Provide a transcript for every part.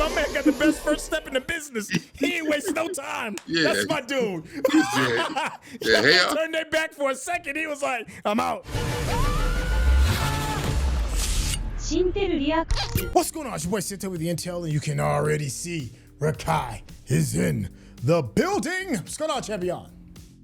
My man got the best first step in the business. He ain't wasting no time. Yeah. That's my dude. Yeah, hell. Turned their back for a second. He was like, I'm out. What's going on? It's your boy Syntell with the Intel, and you can already see Rekkai is in the building. What's going on, champion?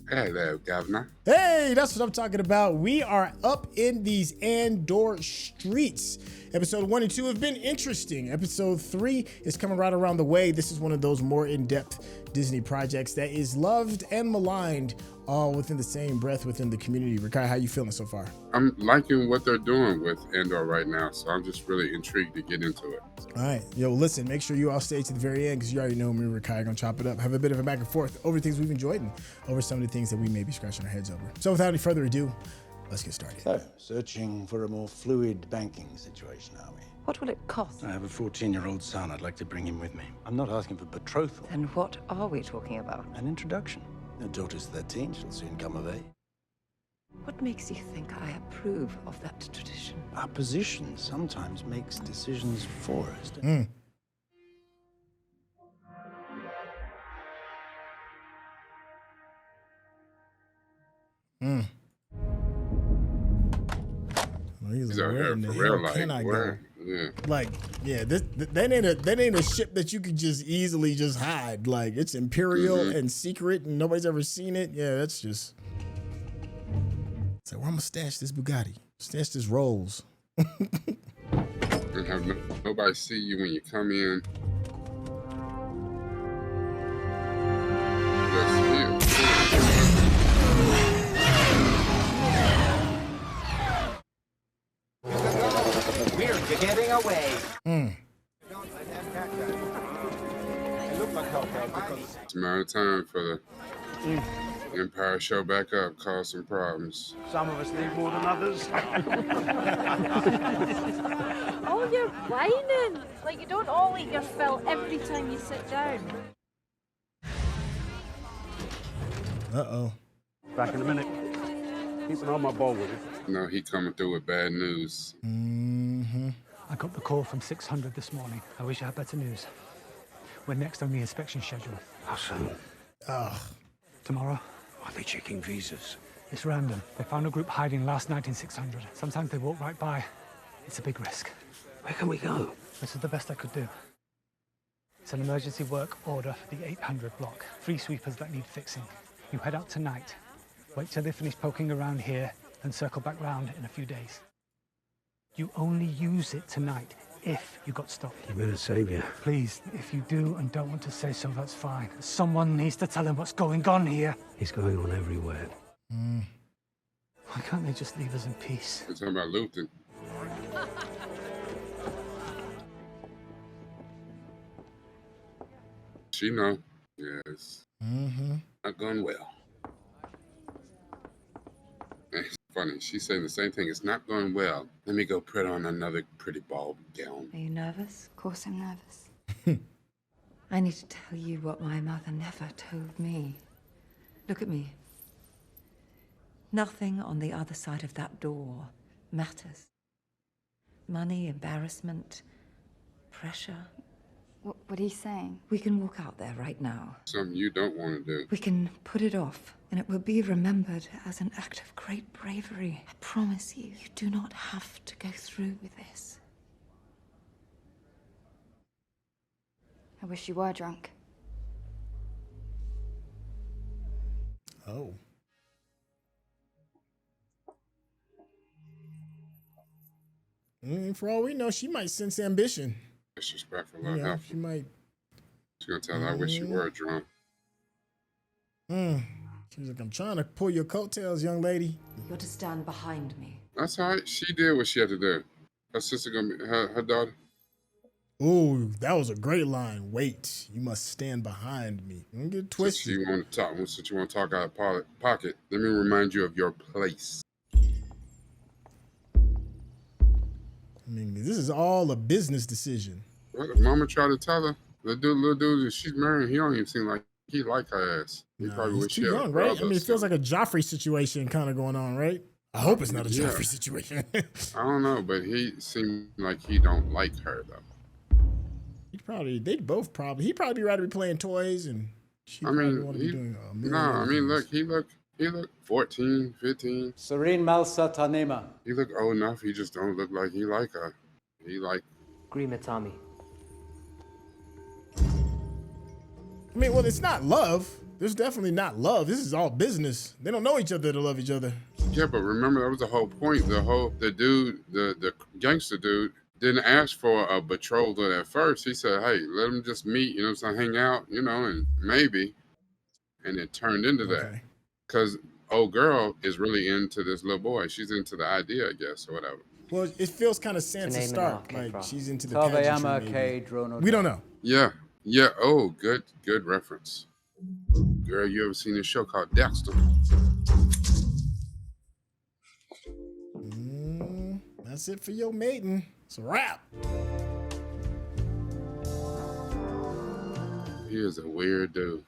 Hello, Governor. Hey, that's what I'm talking about. We are up in these Andor streets. Episode 1 and 2 have been interesting. Episode 3 is coming right around the way. This is one of those more in-depth Disney projects that is loved and maligned all within the same breath within the community. Rekkai, how you feeling so far? I'm liking what they're doing with Andor right now, so I'm just really intrigued to get into it. All right. Yo, listen, make sure you all stay to the very end because you already know me and Rekkai are going to chop it up, have a bit of a back and forth over things we've enjoyed and over some of the things that we may be scratching our heads over. So without any further ado, let's get started. So, searching for a more fluid banking situation, are we? What will it cost? I have a 14-year-old son. I'd like to bring him with me. I'm not asking for betrothal. And what are we talking about? An introduction. Her daughter's 13. She'll soon come of age. What makes you think I approve of that tradition? Our position sometimes makes decisions for us. He's out here for real, like, where? Yeah. Like, yeah, that ain't a ship that you could just easily just hide. Like, it's imperial and secret, and nobody's ever seen it. Yeah, that's just. So where I'm gonna stash this Bugatti? Stash this Rolls. And have nobody see you when you come in. Just you. We're getting away. It's a matter of time for the Empire show back up, cause some problems. Some of us need more than others. Oh, you're whining. Like you don't all eat your fill every time you sit down. Uh-oh. Back in a minute. Keep an eye on my ball with it. No, he coming through with bad news. I got the call from 600 this morning. I wish I had better news. We're next on the inspection schedule. How soon? Tomorrow. Are they checking visas? It's random. They found a group hiding last night in 600. Sometimes they walk right by. It's a big risk. Where can we go? This is the best I could do. It's an emergency work order for the 800 block. 3 sweepers that need fixing. You head out tonight. Wait till they finish poking around here and circle back round in a few days. You only use it tonight if you got stopped. You've been a savior. Please, if you do and don't want to say so, that's fine. Someone needs to tell him what's going on here. He's going on everywhere. Why can't they just leave us in peace? We're talking about Luthen. She know. Yes. Not going well. It's funny. She's saying the same thing. It's not going well. Let me go put on another pretty ball gown. Are you nervous? Of course I'm nervous. I need to tell you what my mother never told me. Look at me. Nothing on the other side of that door matters. Money, embarrassment, pressure. What are you saying? We can walk out there right now. Something you don't want to do. We can put it off, and it will be remembered as an act of great bravery. I promise you, you do not have to go through with this. I wish you were drunk. Oh. For all we know, she might sense ambition. Disrespectful. You know, she might. She's gonna tell her, I wish you were drunk. She's like, I'm trying to pull your coattails, young lady. You're to stand behind me. That's all right. She did what she had to do. Her sister gonna be her daughter. Ooh, that was a great line. Wait, you must stand behind me. Don't get twisted. Since you want to talk, since you want to talk out of pocket, let me remind you of your place. I mean, this is all a business decision. Well, the mama tried to tell her, the little dude that she's marrying, he don't even seem like he like her ass. He probably he's wish too he had a young, right? I brother mean, or it feels like something. a Joffrey situation kind of going on, right? I hope it's not a Yeah. Joffrey situation. I don't know, but he seemed like he don't like her though. They'd both probably. He'd probably be rather be playing toys, and she probably want to be doing a million other things. He look 14, 15. Serene Malsa Tanema. He look old enough. He just don't look like he like her. He like. Grimatami. I mean, well, it's not love. There's definitely not love. This is all business. They don't know each other to love each other. Yeah, but remember that was the whole point. The gangster dude didn't ask for a betrothal at first. He said, "Hey, let them just meet. You know, so hang out. You know, and maybe." And it turned into that because old girl is really into this little boy. She's into the idea, I guess, or whatever. Well, it feels kind of Sansa Stark, like she's into the pageantry. Maybe. We don't know. Yeah. Oh, good reference. Girl, you ever seen this show called Dexter? That's it for your maiden. It's a wrap. He is a weird dude.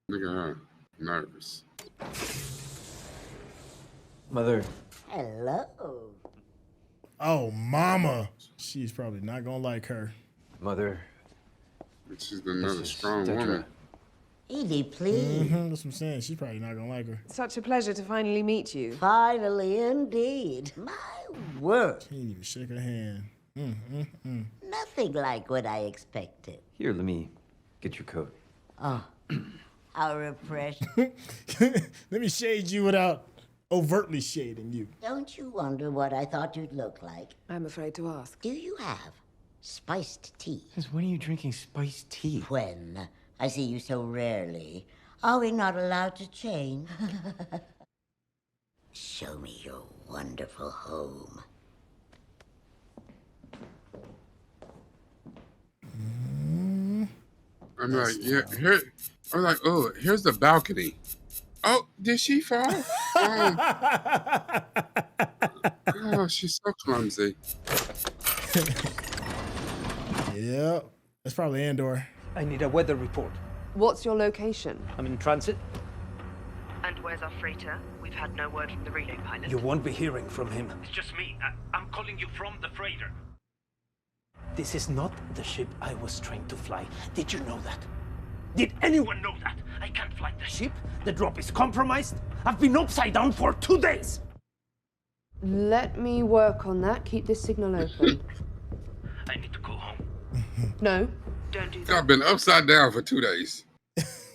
Look at her. Nervous. Mother. Hello. Oh, mama. She's probably not gonna like her. Mother. She's another strong woman. Edie, please. That's what I'm saying. She's probably not gonna like her. Such a pleasure to finally meet you. Finally, indeed. My word. She didn't even shake her hand. Nothing like what I expected. Here, let me get your coat. Oh, how refreshing. Let me shade you without overtly shading you. Don't you wonder what I thought you'd look like? I'm afraid to ask. Do you have spiced tea? Since when are you drinking spiced tea? When I see you so rarely. Are we not allowed to change? Show me your wonderful home. I'm like, yeah, here. I'm like, oh, here's the balcony. Oh, did she fall? Oh, she's so clumsy. Yep. That's probably Andor. I need a weather report. What's your location? I'm in transit. And where's our freighter? We've had no word from the relay pilot. You won't be hearing from him. It's just me. I'm calling you from the freighter. This is not the ship I was trained to fly. Did you know that? Did anyone know that? I can't fly the ship? The drop is compromised? I've been upside down for 2 days! Let me work on that. Keep this signal open. I need to go home. No. Don't do that. I've been upside down for 2 days. It's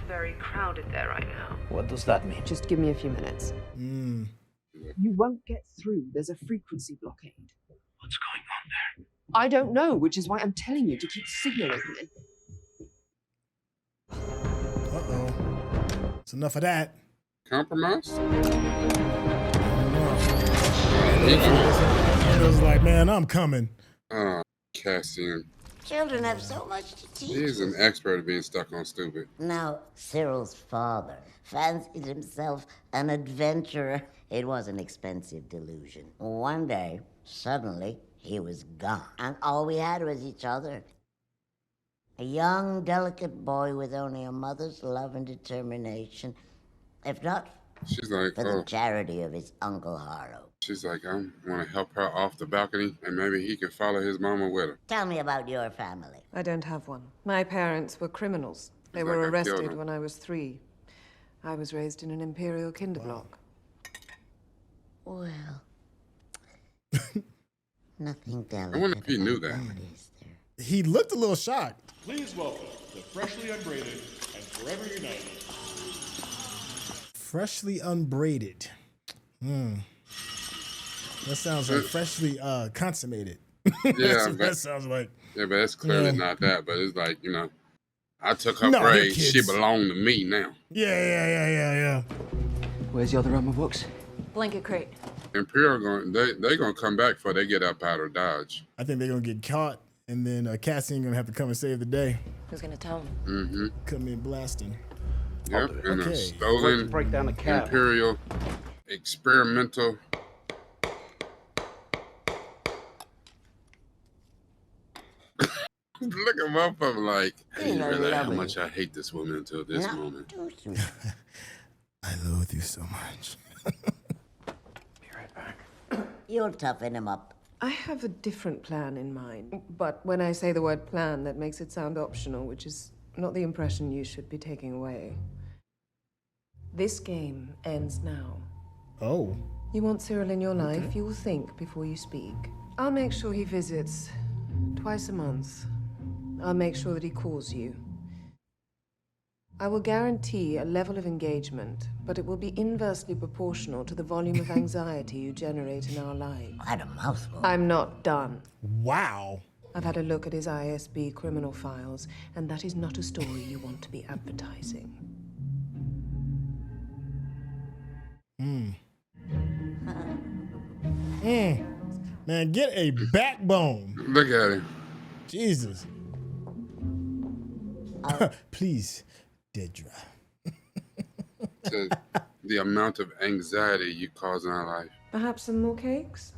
very crowded there right now. What does that mean? Just give me a few minutes. You won't get through. There's a frequency blockade. What's going on there? I don't know, which is why I'm telling you to keep the signal open. Uh-oh. It's enough of that. Compromise? It was like, man, I'm coming. Oh, Cassian. Children have so much to teach. He's an expert at being stuck on stupid. Now, Syril's father fancied himself an adventurer. It was an expensive delusion. One day, suddenly, he was gone. And all we had was each other. A young, delicate boy with only a mother's love and determination. If not, she's like, for the charity of his Uncle Harrow. She's like, I want to help her off the balcony, and maybe he can follow his mama with her. Tell me about your family. I don't have one. My parents were criminals. They were arrested when I was 3. I was raised in an Imperial kinderblock. Well, nothing delicate. I wonder if he knew that. He looked a little shocked. Please welcome the freshly unbraided and forever united. Freshly unbraided. That sounds like freshly consummated. Yeah, that sounds like. Yeah, but it's clearly not that. But it's like, you know, I took her braid. She belonged to me now. Yeah. Where's the other armor box? Blanket crate. Imperial they're gonna come back before they get up out of Dodge. I think they're gonna get caught, and then Cassian gonna have to come and save the day. Who's gonna tell him? Mm-hmm. Come in blasting. Yep, and a stolen break down the cab. Imperial experimental. Look at my motherfucker like, I didn't realize how much I hate this woman until this moment. I loathe you so much. You'll toughen him up. I have a different plan in mind. But when I say the word plan, that makes it sound optional, which is not the impression you should be taking away. This game ends now. Oh. You want Syril in your life, you will think before you speak. I'll make sure he visits twice a month. I'll make sure that he calls you. I will guarantee a level of engagement, but it will be inversely proportional to the volume of anxiety you generate in our lives. Quite a mouthful. I'm not done. Wow. I've had a look at his ISB criminal files, and that is not a story you want to be advertising. Man, get a backbone. Look at him. Jesus. Please, Dedra. The amount of anxiety you cause in our life. Perhaps some more cakes?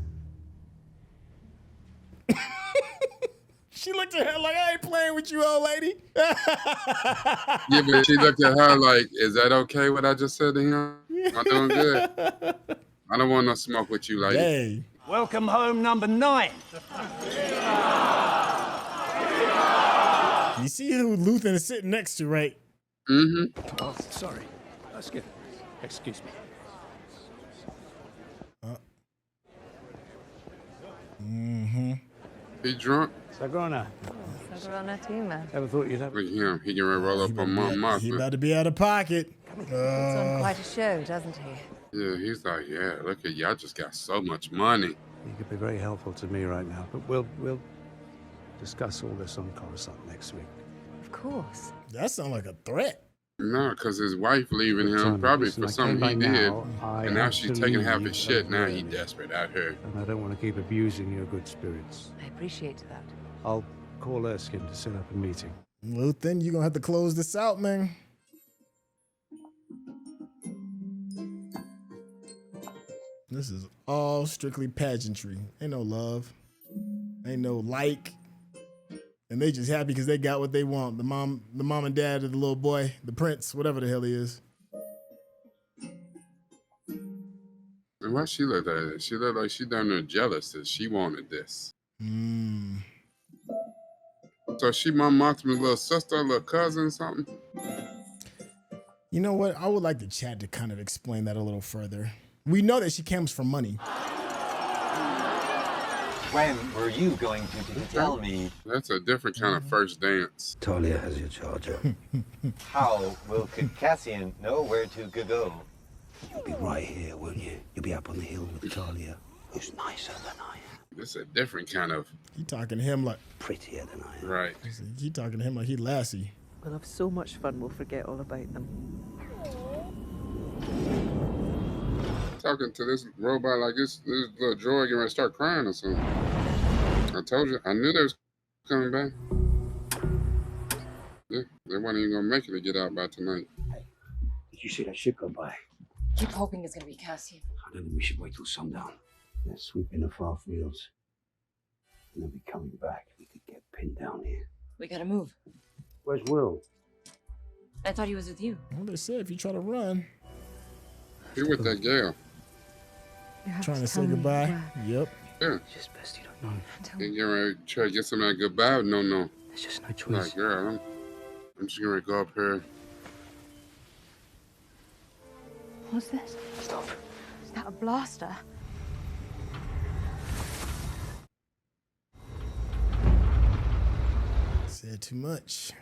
She looked at her like, I ain't playing with you, old lady. Yeah, but she looked at her like, is that okay what I just said to him? I'm doing good. I don't want no smoke with you, lady. Hey. Welcome home number 9. You see who Luthen is sitting next to, right? Mm-hmm. Oh, sorry. Excuse me. He drunk? Sagrona. Sagrona too, man. Never thought you'd have. Look at him. He can roll up on Mon Mothma. He about to be out of pocket. Puts on quite a show, doesn't he? Yeah, he's like, yeah, look at y'all just got so much money. You could be very helpful to me right now, but we'll discuss all this on Coruscant next week. Of course. That sounds like a threat. No, because his wife leaving him probably for something he did. And now she's taking half his shit. Now he's desperate out here. And I don't want to keep abusing your good spirits. I appreciate that. I'll call Erskine to set up a meeting. Luthen, you're going to have to close this out, man. This is all strictly pageantry. Ain't no love. Ain't no like. And they just happy because they got what they want. The mom and dad of the little boy, the prince, whatever the hell he is. And why she look like that? She looked like she down there jealous that she wanted this. So she Mon Mothma's little sister, little cousin, something? You know what? I would like the chat to kind of explain that a little further. We know that she comes from money. When were you going to tell me? That's a different kind of first dance. Talia has your charger. How will Cassian know where to go? You'll be right here, won't you? You'll be up on the hill with Talia, who's nicer than I am. This is a different kind of... He talking to him like... Prettier than I am. Right. He talking to him like he Lassie. We'll have so much fun, we'll forget all about them. Talking to this robot like this little droid gonna start crying or something. I told you, I knew they was coming back. Yeah, they weren't even gonna make it to get out by tonight. Hey, did you see that ship go by? Keep hoping it's gonna be Cassian. I don't think we should wait till sundown. They're sweeping the far fields. And they'll be coming back. We could get pinned down here. We gotta move. Where's Will? I thought he was with you. Well, they said if you try to run. He with that gal. Trying to say goodbye. Yep. Yeah. It's just best you don't know. You get ready to try to get some of that goodbye? No. There's just no choice. Like, girl, I'm just gonna go up here. What's this? Stop. Is that a blaster? Said too much.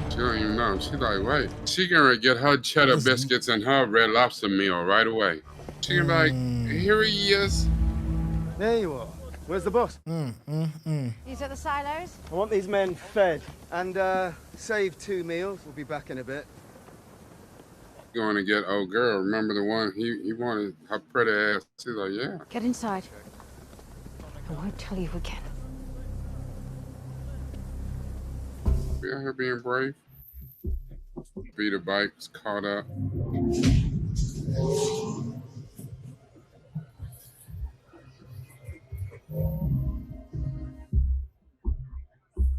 She don't even know. She like, wait. She gonna get her cheddar biscuits and her red lobster meal right away. She gonna be like, here he is. There you are. Where's the boss? He's at the silos. I want these men fed and save 2 meals. We'll be back in a bit. Going to get old girl. Remember the one he wanted her pretty ass. She's like, yeah. Get inside. I won't tell you again. Be out here being brave. Beat a bike, was caught up.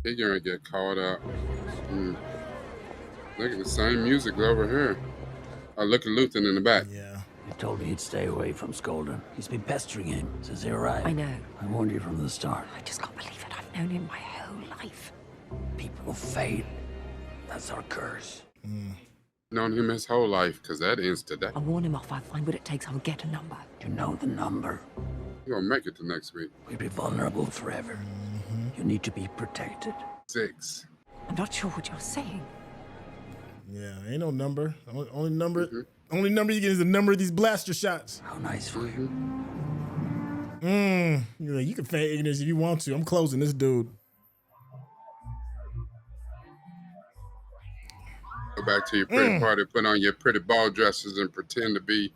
He gonna get caught up. Look at the same music over here. Oh, look at Luthen in the back. Yeah. He told me he'd stay away from Sculdun. He's been pestering him since he arrived. I know. I warned you from the start. I just can't believe it. I've known him my whole life. People fail. That's our curse. Known him his whole life, because that ends today. I'll warn him off. I'll find what it takes. I'll get a number. You know the number. You're gonna make it to next week. We'll be vulnerable forever. You need to be protected. 6. I'm not sure what you're saying. Yeah, ain't no number. Only number you get is the number of these blaster shots. How nice for you. You can feign ignorance if you want to. I'm closing this dude. Go back to your pretty party, put on your pretty ball dresses, and pretend to be.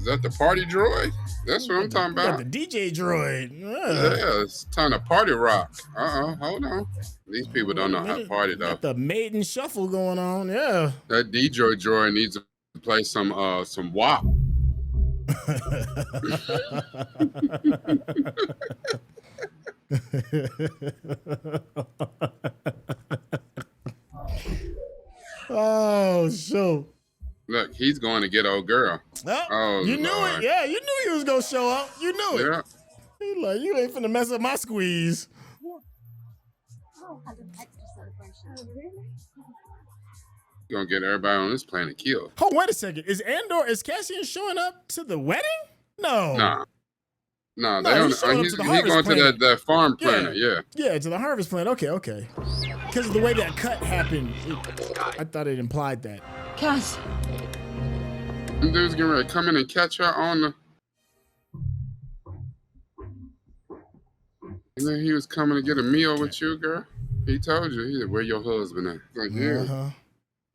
Is that the party droid? That's what I'm talking about. The DJ droid. Yeah, it's time to party rock. Hold on. These people don't know how to party though. Got the maiden shuffle going on. Yeah. That DJ droid needs to play some WAP. Oh, shoot. Look, he's going to get old girl. Oh, you knew Lord. it. Yeah, you knew he was going to show up. You knew it. Yeah. He like, you ain't finna mess up my squeeze. You're going to get everybody on this planet killed. Oh, wait a second. Is Cassian showing up to the wedding? No. No, they don't. He's going to that farm planet, yeah. Yeah, to the harvest planet. Okay. Because of the way that cut happened, I thought it implied that. Cass. Them dudes getting ready to come in and catch her on the... And then he was coming to get a meal with you, girl. He told you. He said, where your husband at? Like, yeah.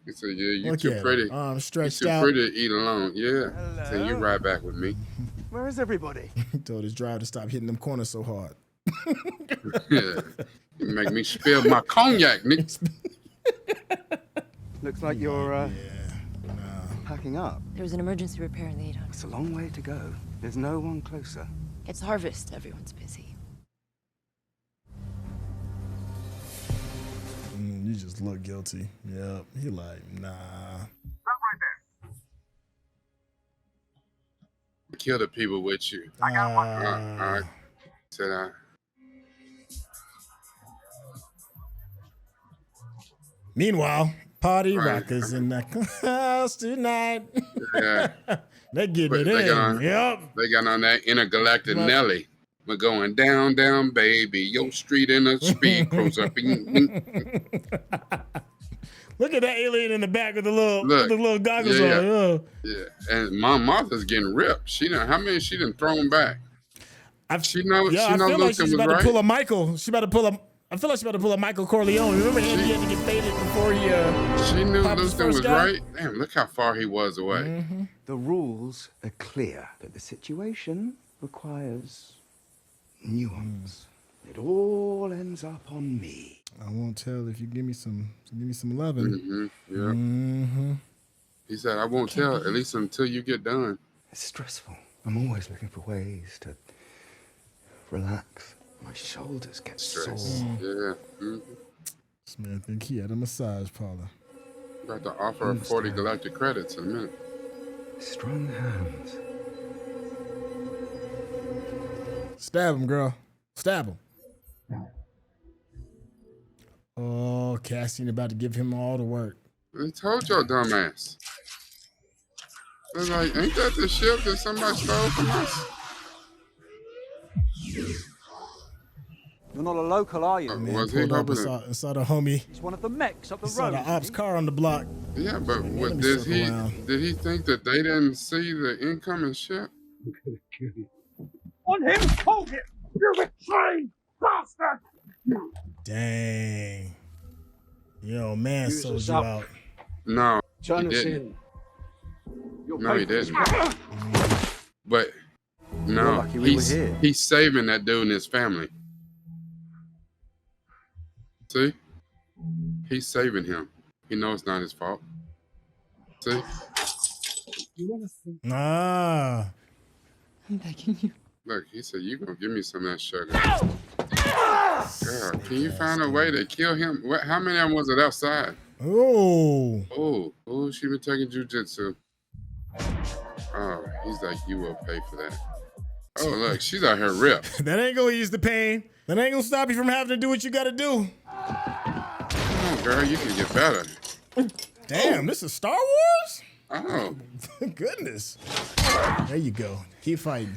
He said, yeah, you too pretty. Stretched you too out. pretty to eat alone. Yeah. So you ride back with me. Where is everybody? He told his driver to stop hitting them corners so hard. Yeah. You make me spill my cognac, Nick. Looks like you're packing up. There was an emergency repair in Leida. It's a long way to go. There's no one closer. It's harvest. Everyone's busy. You just look guilty. Yep. He like, nah. Kill the people with you. I got one. All right. Said I. Meanwhile, party rockers in the house tonight. Yeah. They getting it in. Yep. They got on that intergalactic Nelly. We're going down, down, baby. Your street in a speed cruiser. Look at that alien in the back with the little goggles on. Yeah. And Mon Mothma's getting ripped. How many she done thrown back? She knows I feel like she's about right. to pull a Michael. I feel like she's about to pull a Michael Corleone. Remember he had to get faded before he She knew Luthen was right. Damn, look how far he was away. The rules are clear, but the situation requires nuance. It all ends up on me. I won't tell if you give me some loving. He said, I won't tell, at least until you get done. It's stressful. I'm always looking for ways to relax. My shoulders get sore. Yeah. This man think he had a massage parlor. About to offer her 40 galactic credits in a minute. Strong hands. Stab him, girl. Stab him. Oh, Cassian about to give him all the work. I told your dumbass. They're like, ain't that the ship that somebody stole from us? You're not a local, are you? Man pulled up and saw the homie. It's one of the mechs up the road. Saw the ops car on the block. Yeah, but did he think that they didn't see the incoming ship? On him! Hold him! You betrayed bastard! Dang. Yo, man sold you out. No, Turn he us didn't. in. No, he didn't. But no, he's saving that dude and his family. See? He's saving him. He knows it's not his fault. See? Ah. I'm begging you. Look, he said, you gonna give me some of that sugar. Girl, can you find a way to kill him? How many of them was it outside? Oh. Oh, she been taking jujitsu. Oh, he's like, you will pay for that. Oh, look, she's out here ripped. That ain't gonna ease the pain. That ain't gonna stop you from having to do what you gotta do. Come on, girl, you can get better. Damn, this is Star Wars? Oh. Goodness. There you go. Keep fighting.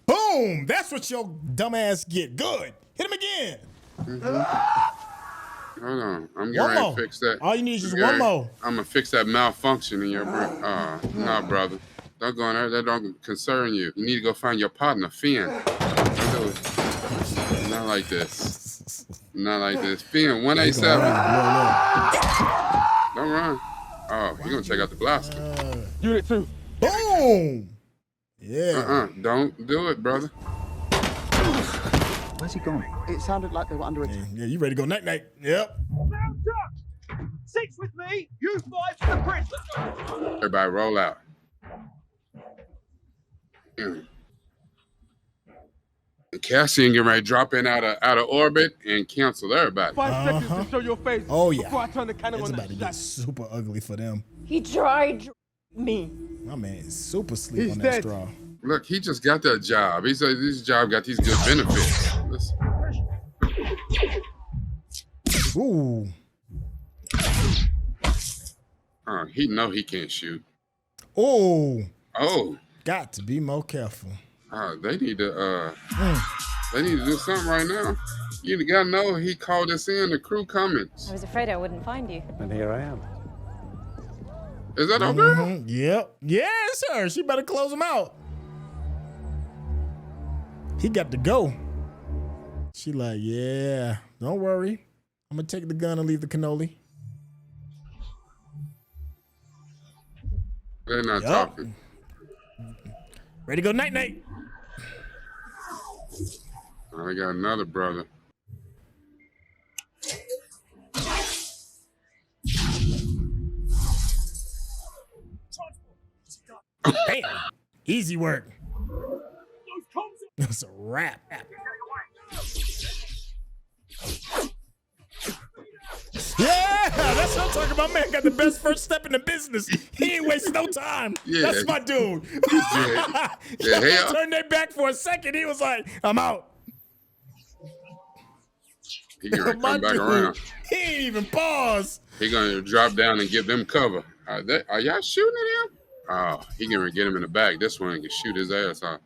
Boom! That's what your dumbass get. Good. Hit him again. Hold on. I'm getting ready to fix that. All you need is just one more. I'm going to fix that malfunction in your brain. No, brother. Don't go in there. That don't concern you. You need to go find your partner, Finn. Don't do it. Not like this. Not like this. Finn, 187. Don't run. Oh, you're going to check out the blaster. Unit 2. Boom! Yeah. Don't do it, brother. Where's he gone? It sounded like they were under attack. Yeah, you ready to go night-night? Yep. 6 with me, you 5 to the bridge. Everybody roll out. Cassian getting ready to drop in out of orbit and cancel everybody. 5 seconds to show your face. Oh, yeah. Before I turn the cannon It's on about to get super ugly for them. He tried me. My man is super sleep He's on dead. that straw. Look, he just got that job. He said this job got these good benefits. Listen. Ooh. Oh, he know he can't shoot. Oh. Oh. Got to be more careful. They need to do something right now. You gotta know he called us in, the crew coming. I was afraid I wouldn't find you. And here I am. Is that our girl? Yep. Yes, sir. She better close him out. He got to go. She like, yeah, don't worry. I'm gonna take the gun and leave the cannoli. They're not talking. Ready to go night-night. I got another brother. Damn. Easy work. That's a wrap. Yeah, that's what I'm talking about. Man got the best first step in the business. He ain't wasting no time. Yeah. That's my dude. Yeah. Turned their back for a second. He was like, I'm out. He gonna come back around. He ain't even pause. He gonna drop down and give them cover. Are y'all shooting at him? Oh, he gonna get him in the back. This one can shoot his ass off.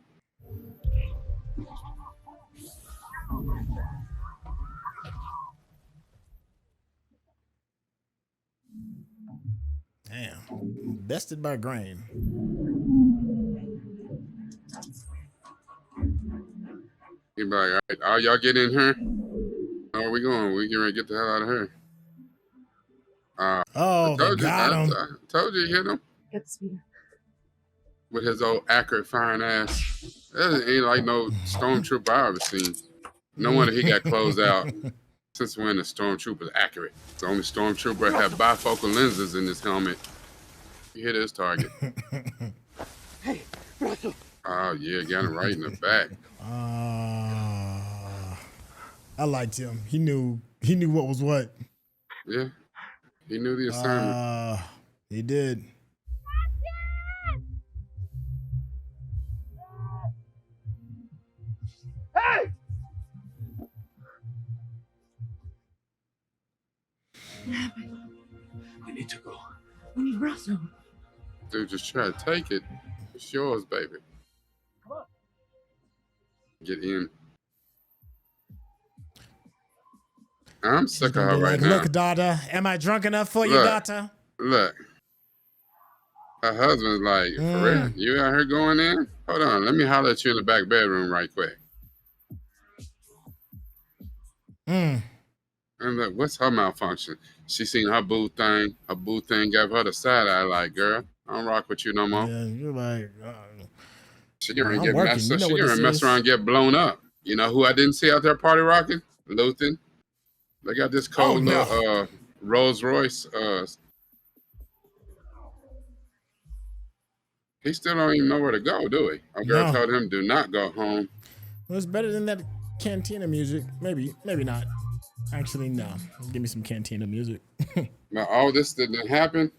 Damn. Bested by grain. He be like, all right, all y'all get in here. Where are we going? We gonna get the hell out of here. Oh, I got him. I told you he hit him. Get speed. With his old accurate firing ass. That ain't like no stormtrooper I ever seen. No wonder he got closed out. Since when the stormtrooper's accurate? The only stormtrooper had bifocal lenses in his helmet. He hit his target. Hey, Brasso. Oh yeah, got him right in the back. I liked him. He knew what was what. Yeah. He knew the assignment. He did. Hey! We need to go. We need Brasso. Dude, just try to take it. It's yours, baby. Get in. I'm sick of her right now. Look, daughter, am I drunk enough for you, daughter? Look. Her husband's like, for real? You out here going in? Hold on, let me holler at you in the back bedroom right quick. And look, what's her malfunction? She seen her boo thing. Her boo thing gave her the side eye like, girl, I don't rock with you no more. Yeah, you're like, she gonna I'm get working. messed You up. know She what gonna this mess is. around and get blown up. You know who I didn't see out there party rocking? Luthen. They got this cold Rolls Royce. He still don't even know where to go, do he? Our girl told him, do not go home. Well, it's better than that Cantina music. Maybe not. Actually, no. Give me some Cantina music. Now, all this didn't happen.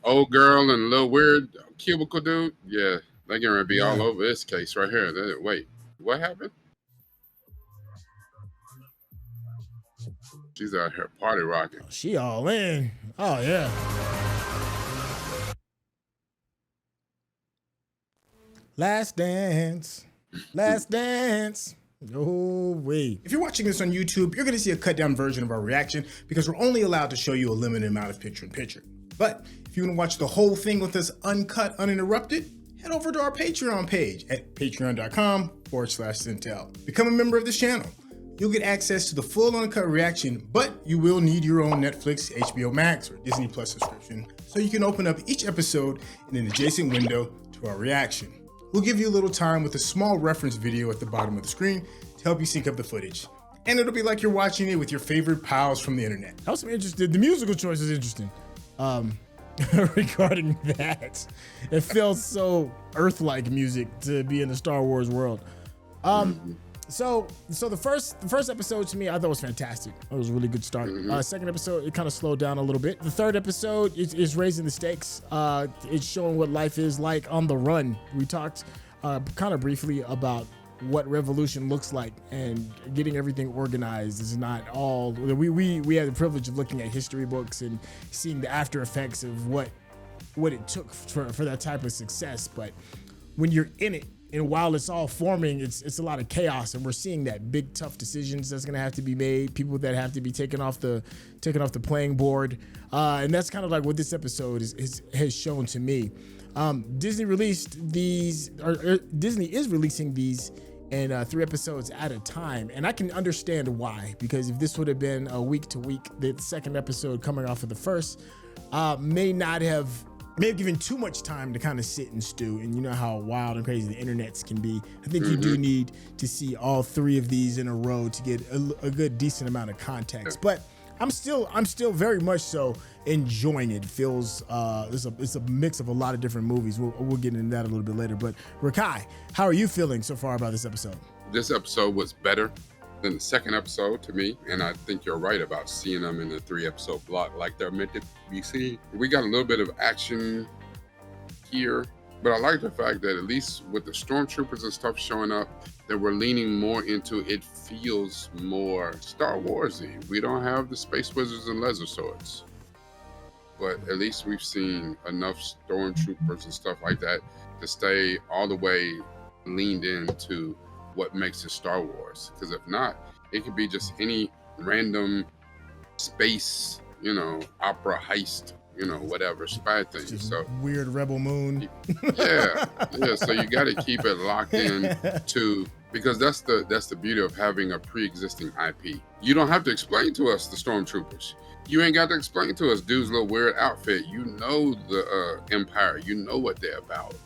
old girl and little weird cubicle dude. Yeah, they're gonna be all over this case right here. Wait, what happened? She's out here party rocking. She all in. Oh yeah. Last dance. Last dance. No way. If you're watching this on YouTube, you're going to see a cut down version of our reaction because we're only allowed to show you a limited amount of picture-in-picture. But if you want to watch the whole thing with us uncut, uninterrupted, head over to our Patreon page at patreon.com/Syntell. Become a member of this channel. You'll get access to the full uncut reaction, but you will need your own Netflix, HBO Max, or Disney Plus subscription so you can open up each episode in an adjacent window to our reaction. We'll give you a little time with a small reference video at the bottom of the screen to help you sync up the footage. And it'll be like you're watching it with your favorite pals from the internet. I was interested. The musical choice is interesting. Regarding that, it feels so Earth-like music to be in the Star Wars world. So the first episode to me, I thought was fantastic. It was a really good start. Second episode, it kind of slowed down a little bit. The third episode is raising the stakes. It's showing what life is like on the run. We talked kind of briefly about what revolution looks like, and getting everything organized is not all. We had the privilege of looking at history books and seeing the after effects of what it took for that type of success. But when you're in it, and while it's all forming, it's a lot of chaos, and we're seeing that big tough decisions that's gonna have to be made, people that have to be taken off the playing board, and that's kind of like what this episode has shown to me. Disney released these, or Disney is releasing these in 3 episodes at a time, and I can understand why, because if this would have been a week to week, the second episode coming off of the first may have given too much time to kind of sit and stew. And you know how wild and crazy the internets can be. I think you do need to see all 3 of these in a row to get a good decent amount of context. But I'm still very much so enjoying it. It feels it's a mix of a lot of different movies. We'll get into that a little bit later. But Rekkai, how are you feeling so far about this episode? This episode was better than the second episode to me, and I think you're right about seeing them in the 3-episode block like they're meant to be seen. We got a little bit of action here, but I like the fact that at least with the stormtroopers and stuff showing up, that we're leaning more into it feels more Star Warsy. We don't have the space wizards and laser swords, but at least we've seen enough stormtroopers and stuff like that to stay all the way leaned into what makes it Star Wars. Because if not, it could be just any random space, opera heist, whatever spy thing. Just so weird rebel moon. yeah. So you got to keep it locked in to, because that's the beauty of having a pre-existing IP. You don't have to explain to us the stormtroopers. You ain't got to explain to us dude's little weird outfit. You know the Empire. You know what they're about.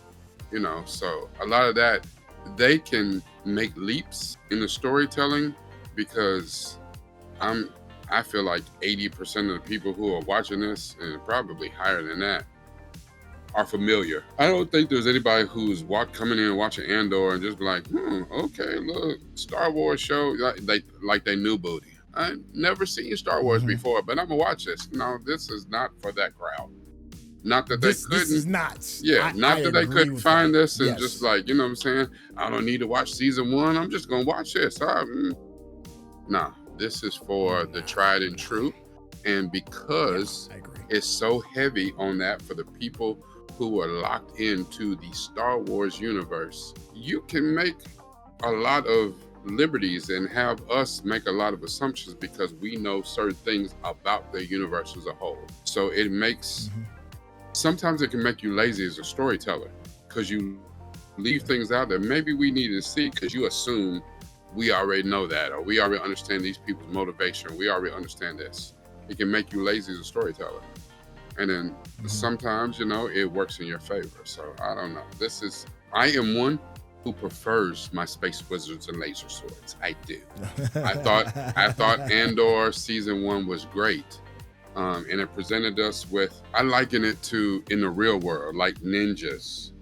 So a lot of that, they can make leaps in the storytelling, because I feel like 80% of the people who are watching this, and probably higher than that, are familiar. I don't think there's anybody who's coming in and watching Andor and just be like, okay, look, Star Wars show, like they knew booty. I've never seen Star Wars before, but I'm gonna watch this. No, this is not for that crowd. Not that they couldn't. This is not. Yeah, not that they couldn't find this and just like, you know what I'm saying? I don't need to watch season 1. I'm just gonna watch this. Nah, this is for the tried and true. And because it's so heavy on that for the people who are locked into the Star Wars universe, you can make a lot of liberties and have us make a lot of assumptions because we know certain things about the universe as a whole. So it makes, sometimes it can make you lazy as a storyteller because you leave things out that maybe we need to see because you assume we already know that, or we already understand these people's motivation. We already understand this. It can make you lazy as a storyteller. And then sometimes, it works in your favor. So I don't know. I am one who prefers my space wizards and laser swords. I do. I thought Andor season 1 was great. And it presented us with, I liken it to in the real world, like ninjas.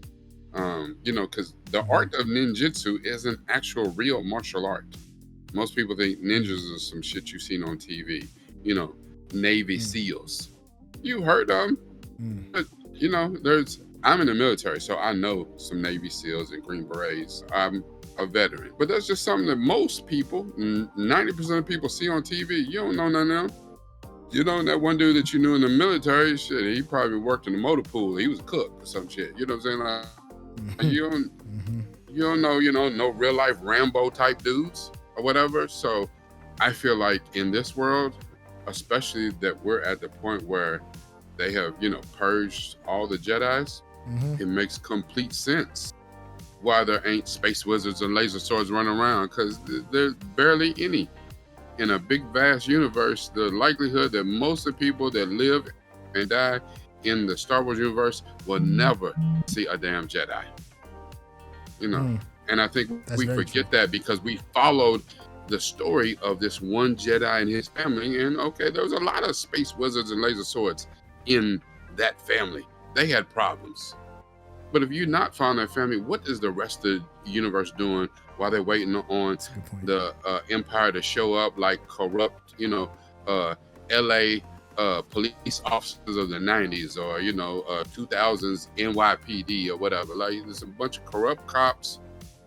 Because the art of ninjutsu is an actual real martial art. Most people think ninjas are some shit you've seen on TV. Navy SEALs. You heard them. But, you know, I'm in the military, so I know some Navy SEALs and Green Berets. I'm a veteran. But that's just something that most people, 90% of people see on TV. You don't know none of them. You know, that one dude that you knew in the military, shit, he probably worked in the motor pool. He was a cook or some shit. You know what I'm saying? Like, you don't know, no real life Rambo type dudes or whatever. So I feel like in this world, especially that we're at the point where they have, purged all the Jedis, it makes complete sense why there ain't space wizards and laser swords running around, because there's barely any. In a big, vast universe, the likelihood that most of the people that live and die in the Star Wars universe will never see a damn Jedi. And I think we forget that because we followed the story of this one Jedi and his family, and okay, there was a lot of space wizards and laser swords in that family. They had problems. But if you're not following that family, what is the rest of the universe doing while they're waiting on the Empire to show up like corrupt, LA police officers of the 90s or, 2000s NYPD or whatever? Like, there's a bunch of corrupt cops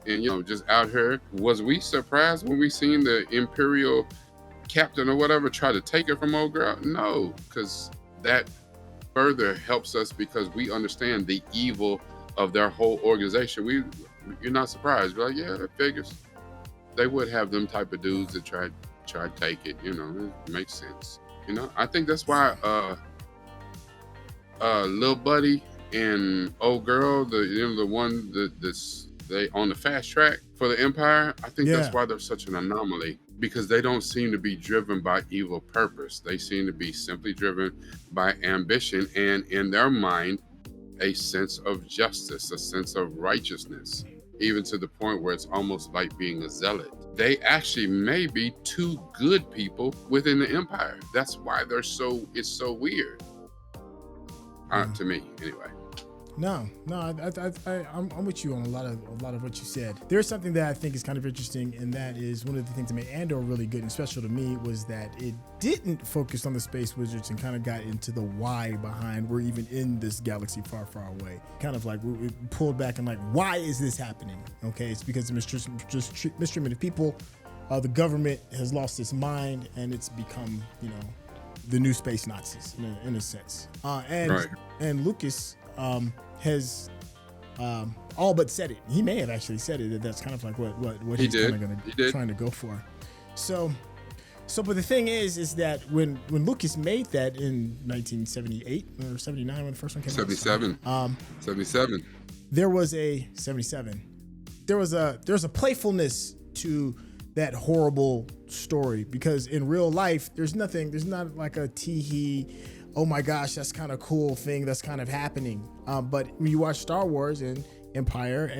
and, just out here. Was we surprised when we seen the Imperial captain or whatever try to take it from old girl? No, because that further helps us because we understand the evil of their whole organization. You're not surprised. We're like, yeah, that figures. They would have them type of dudes that try to take it. It makes sense. I think that's why Lil Buddy and old girl, the one that's they on the fast track for the Empire. I think that's why they're such an anomaly, because they don't seem to be driven by evil purpose. They seem to be simply driven by ambition and, in their mind, a sense of justice, a sense of righteousness, even to the point where it's almost like being a zealot. They actually may be two good people within the Empire. That's why it's so weird. To me, anyway. No, I'm with you on a lot of what you said. There's something that I think is kind of interesting, and that is one of the things that made Andor really good and special to me was that it didn't focus on the space wizards and kind of got into the why behind we're even in this galaxy far, far away. Kind of like we pulled back and like, why is this happening? Okay, it's because of mistreatment of people. The government has lost its mind, and it's become, the new space Nazis in a sense. And Lucas has all but said it. He may have actually said it. That's kind of like what he's kind of going to trying to go for. So, but the thing is that when Lucas made that in 1978 or 79 when the first one came 77. out, 77. There was a 77. There was a playfulness to that horrible story, because in real life there's not like a tee-hee, oh my gosh, that's kind of cool thing that's kind of happening. But when you watch Star Wars and Empire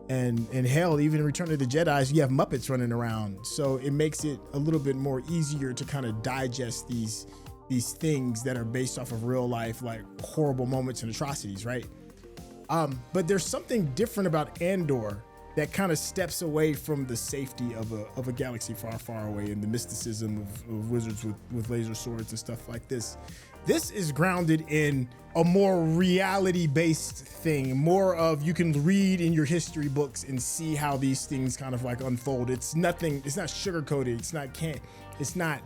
and hell, even Return of the Jedi, you have Muppets running around. So it makes it a little bit more easier to kind of digest these things that are based off of real life, like horrible moments and atrocities, right? But there's something different about Andor that kind of steps away from the safety of a galaxy far, far away and the mysticism of wizards with laser swords and stuff like this. This is grounded in a more reality-based thing, more of you can read in your history books and see how these things kind of like unfold. It's not sugar-coated. It's not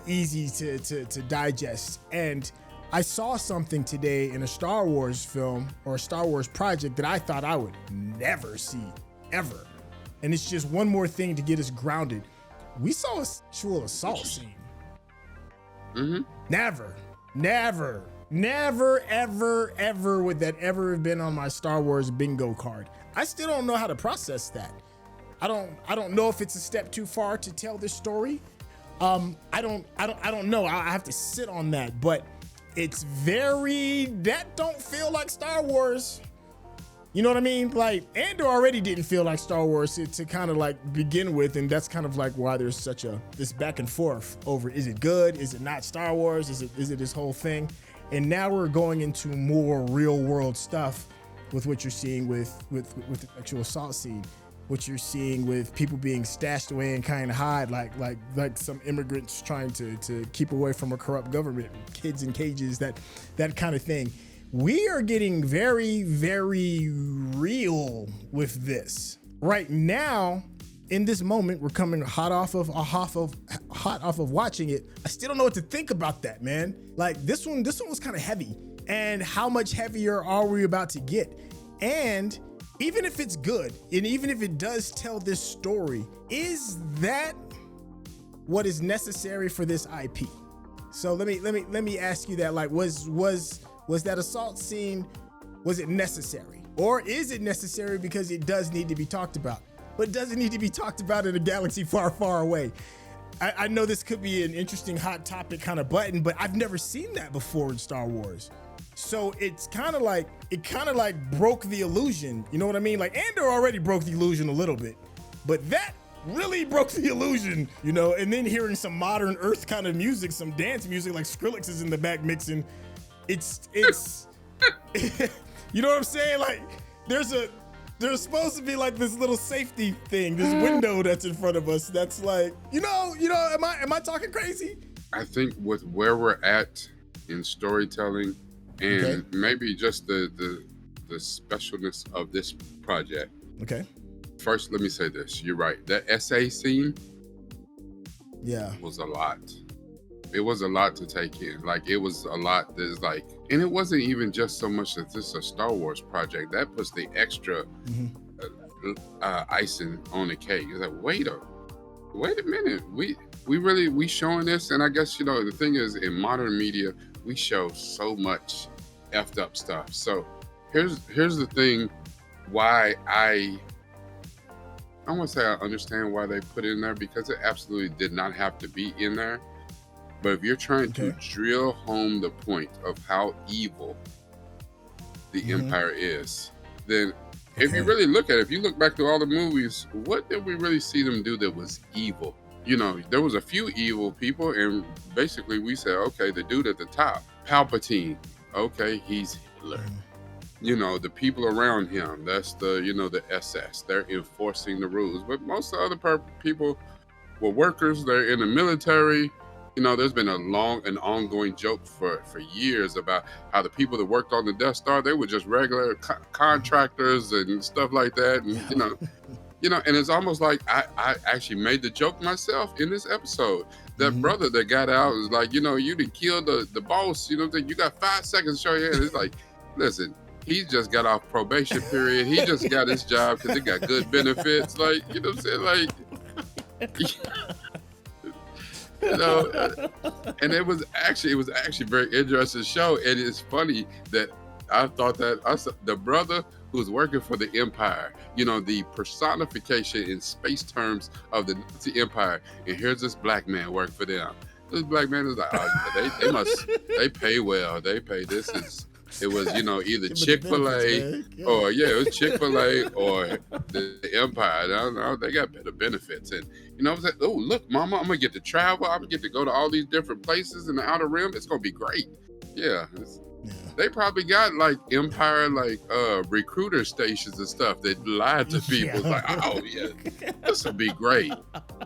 easy to digest. And I saw something today in a Star Wars film or a Star Wars project that I thought I would never see, ever. And it's just one more thing to get us grounded. We saw a sexual assault scene. Never, ever would that ever have been on my Star Wars bingo card. I still don't know how to process that. I don't know if it's a step too far to tell this story. I don't know. I have to sit on that, but that don't feel like Star Wars. You know what I mean? Like, Andor already didn't feel like Star Wars to kind of like begin with, and that's kind of like why there's such this back and forth over, is it good? Is it not Star Wars? Is it this whole thing? And now we're going into more real world stuff with what you're seeing with the sexual assault scene. what you're seeing with people being stashed away and kind of hide, like some immigrants trying to keep away from a corrupt government, kids in cages, that kind of thing. We are getting very, very real with this right now. In this moment, we're coming hot off of watching it. I still don't know what to think about that, man. Like this one was kind of heavy. And how much heavier are we about to get? And even if it's good, and even if it does tell this story, is that what is necessary for this IP? So let me ask you that. Like, was that assault scene, was it necessary? Or is it necessary because it does need to be talked about? But does it need to be talked about in a galaxy far, far away? I know this could be an interesting hot topic kind of button, but I've never seen that before in Star Wars. So it kind of like broke the illusion. You know what I mean? Like Andor already broke the illusion a little bit, but that really broke the illusion, you know? And then hearing some modern Earth kind of music, some dance music, like Skrillex is in the back mixing. It's you know what I'm saying? Like there's supposed to be like this little safety thing, this window that's in front of us. That's like, you know, am I talking crazy? I think with where we're at in storytelling and maybe just the specialness of this project. Okay. First, let me say this. You're right. That SA scene was a lot. It was a lot to take in. Like, it was a lot that's like, and it wasn't even just so much that this is a Star Wars project. That puts the extra icing on the cake. It's like, wait a minute. We showing this, and I guess, you know, the thing is, in modern media, we show so much effed up stuff. So here's the thing, why I want to say I understand why they put it in there, because it absolutely did not have to be in there. But if you're trying to drill home the point of how evil the Empire is, then if you really look at it, if you look back through all the movies, what did we really see them do that was evil? You know, there was a few evil people, and basically we said, okay, the dude at the top, Palpatine, okay, he's Hitler. You know, the people around him, that's the, you know, the SS, they're enforcing the rules. But most of the other people were workers, they're in the military. You know, there's been an ongoing joke for years about how the people that worked on the Death Star, they were just regular contractors and stuff like that. And, you know, and it's almost like I actually made the joke myself in this episode. That brother that got out was like, you know, you didn't kill the boss. You know what I'm saying? You got 5 seconds to show your head. It's like, listen, he just got off probation period. He just got his job because he got good benefits. Like, you know what I'm saying? Like, you know, and it was actually very interesting show. And it's funny that I thought that the brother who's working for the Empire, you know, the personification in space terms of the Nazi Empire, and here's this black man work for them. This black man is like, oh, they pay well. They pay. It was, you know, either Chick-fil-A or it was Chick-fil-A or the Empire. I don't know, they got better benefits. And, you know, I was like, oh, look, mama, I'm going to get to travel. I'm going to get to go to all these different places in the Outer Rim. It's going to be great. Yeah. They probably got like Empire, like recruiter stations and stuff that lied to people. It's like, oh, yeah, this will be great.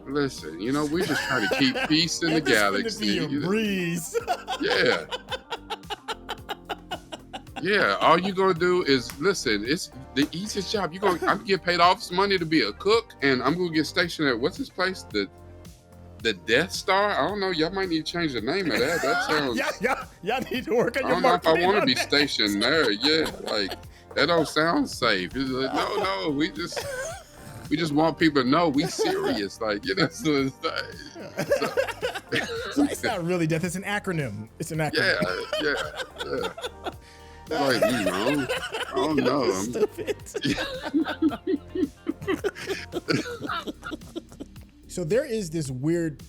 Listen, you know, we're just trying to keep peace in the galaxy. Be a breeze. Yeah. Yeah, all you're gonna do is listen. It's the easiest job. I'm gonna get paid all this money to be a cook, and I'm gonna get stationed at what's this place? The Death Star. I don't know. Y'all might need to change the name of that. That sounds. y'all need to work on your. I don't know if I want to be stationed there. Yeah, like that don't sound safe. It's like, no, we just want people to know we serious. Like, you know, so it's not really death. It's an acronym. It's an acronym. Yeah. Like, you know, I don't know. So there's this weird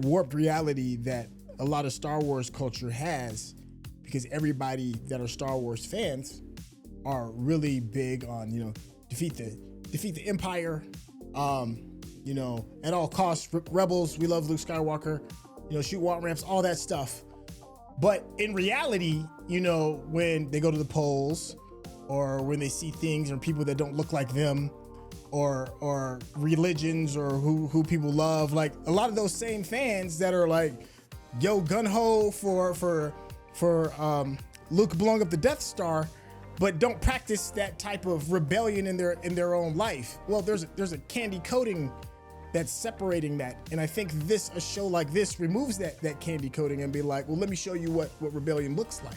warped reality that a lot of Star Wars culture has, because everybody that are Star Wars fans are really big on, you know, defeat the Empire, you know, at all costs, rebels. We love Luke Skywalker, you know, shoot walk ramps, all that stuff. But in reality, you know, when they go to the polls or when they see things or people that don't look like them, or religions or who people love. Like a lot of those same fans that are like, yo, gun ho for Luke blowing up the Death Star, but don't practice that type of rebellion in their own life. Well, there's a candy coating that's separating that, and I think a show like this removes that candy coating and be like, well, let me show you what rebellion looks like.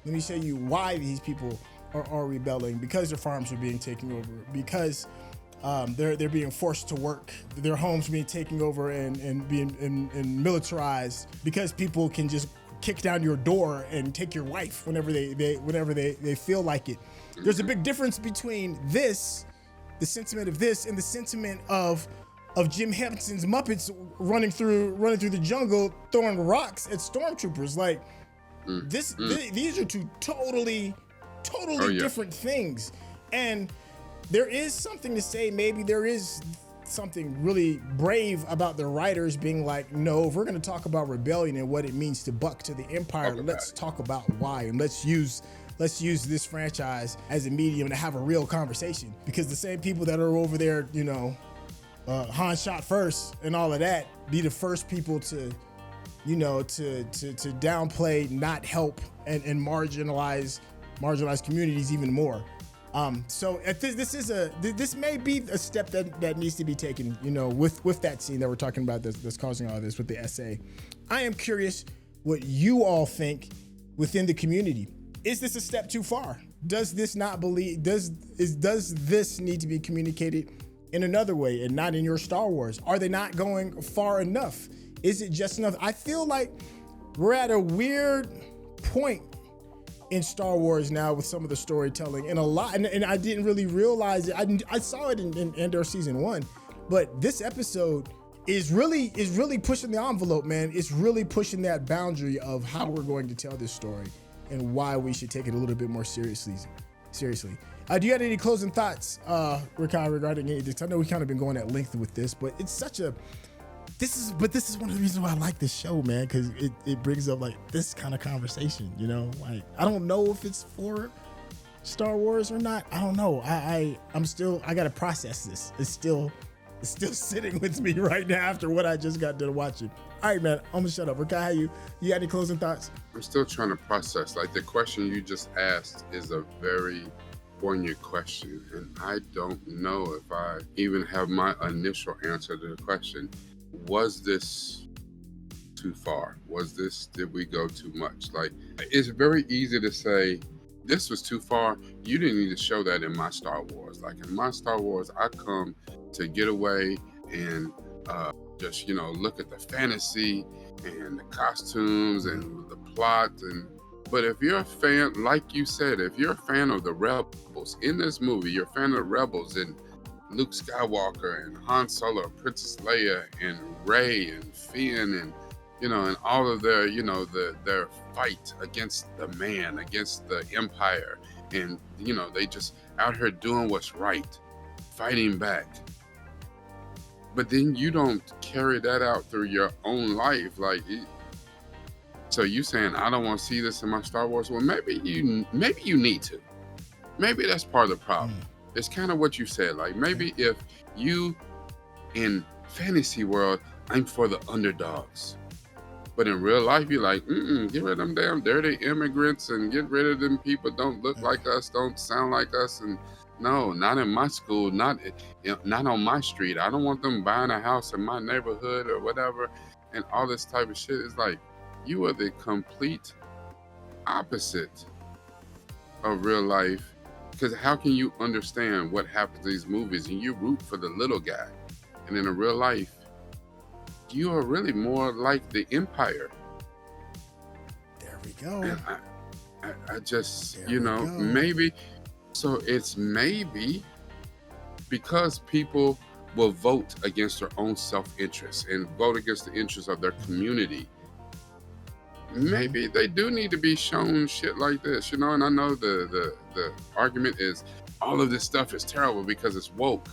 Let me show you why these people are rebelling, because their farms are being taken over, because they're being forced to work, their homes being taken over and being militarized, because people can just kick down your door and take your wife whenever they feel like it. There's a big difference between this, the sentiment of this, and the sentiment of Jim Henson's Muppets running through the jungle throwing rocks at stormtroopers. Like these are two totally different things. And there is something to say, maybe there is something really brave about the writers being like, no, if we're going to talk about rebellion and what it means to buck to the Empire, let's talk about why, and let's use this franchise as a medium to have a real conversation. Because the same people that are over there, Han shot first and all of that, be the first people to downplay, not help, and marginalize communities even more. So this may be a step that needs to be taken, with that scene that we're talking about that's causing all this with the essay. I am curious what you all think within the community. Is this a step too far? Does this need to be communicated in another way and not in your Star Wars? Are they not going far enough? Is it just enough? I feel like we're at a weird point in Star Wars now with some of the storytelling, and and I didn't really realize it. I saw it in Andor season 1, but this episode is really pushing the envelope, man. It's really pushing that boundary of how we're going to tell this story and why we should take it a little bit more seriously. Do you have any closing thoughts, Rekkai, regarding any of this? I know we kind of been going at length with this, but it's this is one of the reasons why I like this show, man, because it brings up like this kind of conversation, like I don't know if it's for Star Wars or not. I don't know. I gotta process this. It's still sitting with me right now after what I just got done watching. All right, man, I'm gonna shut up. Rekkai, you got any closing thoughts? I'm still trying to process. Like the question you just asked is a very poignant question, and I don't know if I even have my initial answer to the question. Was this too far? Did we go too much? Like, it's very easy to say this was too far. You didn't need to show that in my Star Wars. Like in my Star Wars, I come to get away and just look at the fantasy and the costumes and the plot. But if you're a fan, like you said, if you're a fan of the rebels in this movie, you're a fan of the rebels and Luke Skywalker and Han Solo, Princess Leia and Rey and Finn and and all of their their fight against the man, against the Empire, and they just out here doing what's right, fighting back. But then you don't carry that out through your own life, so you saying I don't want to see this in my Star Wars? Well, maybe you need to. Maybe that's part of the problem. It's kind of what you said. Like maybe if you in fantasy world, I'm for the underdogs, but in real life you're like, get rid of them damn dirty immigrants and get rid of them people don't look like us, don't sound like us, and no, not in my school, not on my street. I don't want them buying a house in my neighborhood or whatever, and all this type of shit. Is like you are the complete opposite of real life. Because how can you understand what happens in these movies and you root for the little guy? And in real life, you are really more like the Empire. There we go. And I just, maybe. So it's maybe because people will vote against their own self-interest and vote against the interests of their community. Maybe they do need to be shown shit like this, and I know the argument is all of this stuff is terrible because it's woke.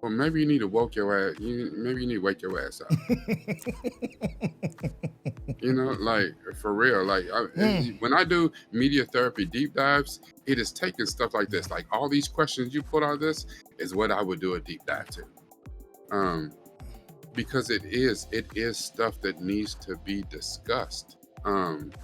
Well, maybe you need to maybe you need to wake your ass up. You know, like for real. Like when I do media therapy deep dives, it is taking stuff like this. Like all these questions you put on this is what I would do a deep dive to. Because it is stuff that needs to be discussed. And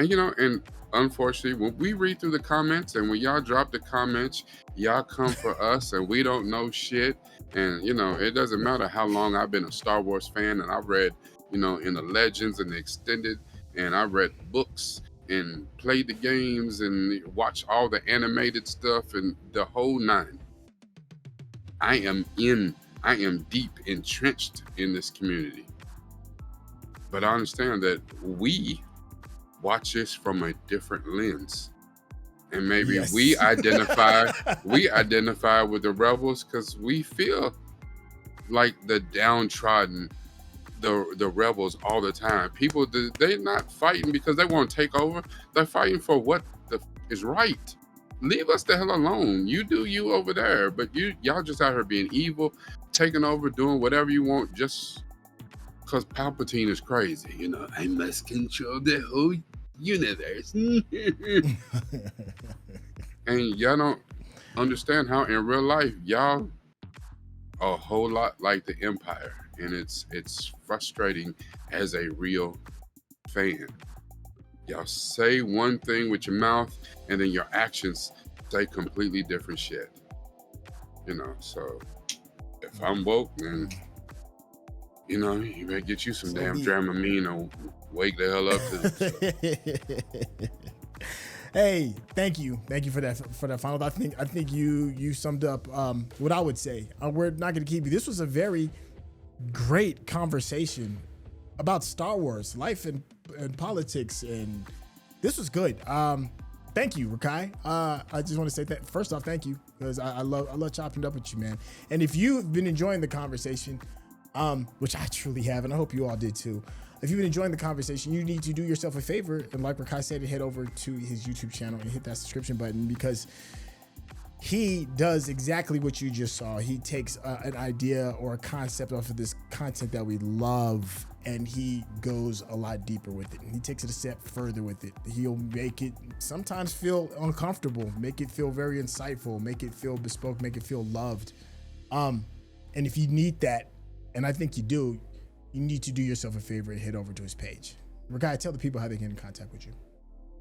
you know, and unfortunately, when we read through the comments and when y'all drop the comments, y'all come for us and we don't know shit. And you know, it doesn't matter how long I've been a Star Wars fan, and I've read, you know, in the Legends and the Extended, and I read books and played the games and watched all the animated stuff and the whole nine. I am deep entrenched in this community. But I understand that we watch this from a different lens. And maybe we identify with the rebels because we feel like the downtrodden, the rebels all the time. People, they're not fighting because they want to take over. They're fighting for what is right. Leave us the hell alone. You do you over there, but y'all just out here being evil, taking over, doing whatever you want just because Palpatine is crazy. You know, I must control the whole universe. And y'all don't understand how in real life y'all are a whole lot like the Empire, and it's frustrating as a real fan. Y'all say one thing with your mouth and then your actions say completely different shit. You know, so if I'm woke, then you know, you better get you some damn Dramamine or wake the hell up to Hey, thank you for that final. I think you summed up what I would say. We're not going to keep you. This was a very great conversation about Star Wars, life and politics, and this was good. Thank you, Rekkai. I just want to say that first off, thank you, because I love chopping it up with you, man. And if you've been enjoying the conversation, which I truly have, and I hope you all did too. If you've been enjoying the conversation, you need to do yourself a favor, and like Rekkai said, head over to his YouTube channel and hit that subscription button, because he does exactly what you just saw. He takes an idea or a concept off of this content that we love, and he goes a lot deeper with it. And he takes it a step further with it. He'll make it sometimes feel uncomfortable, make it feel very insightful, make it feel bespoke, make it feel loved. And if you need that, and I think you do, you need to do yourself a favor and head over to his page. Rekkai, tell the people how they get in contact with you.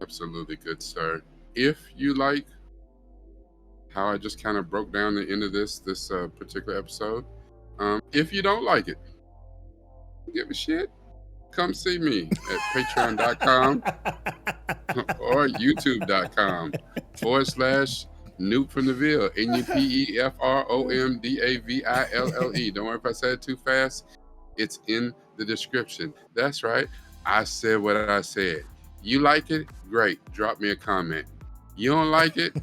Absolutely, good sir. If you like how I just kind of broke down the end of this particular episode, if you don't like it, give a shit, come see me at patreon.com or youtube.com/Newt from the Ville, NUPEFROMDAVILLE. Don't worry if I said it too fast. It's in the description. That's right. I said what I said. You like it? Great. Drop me a comment. You don't like it?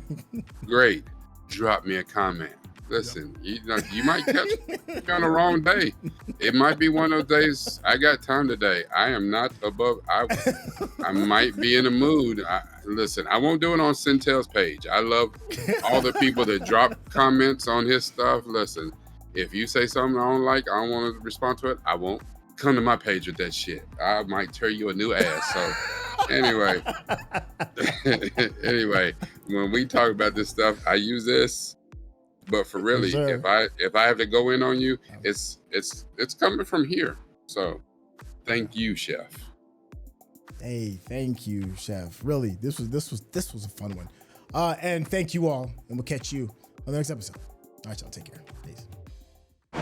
Great. Drop me a comment. Listen, you might catch me on the wrong day. It might be one of those days. I got time today. I am not above. I might be in a mood. Listen, I won't do it on Syntell's page. I love all the people that drop comments on his stuff. Listen, if you say something I don't like, I don't want to respond to it, I won't come to my page with that shit. I might tear you a new ass. So anyway, when we talk about this stuff, I use this. But for really, if I have to go in on you, it's coming from here. So thank you, Chef. Hey, thank you, Chef. Really, this was a fun one. And thank you all, and we'll catch you on the next episode. All right, y'all, take care. Peace.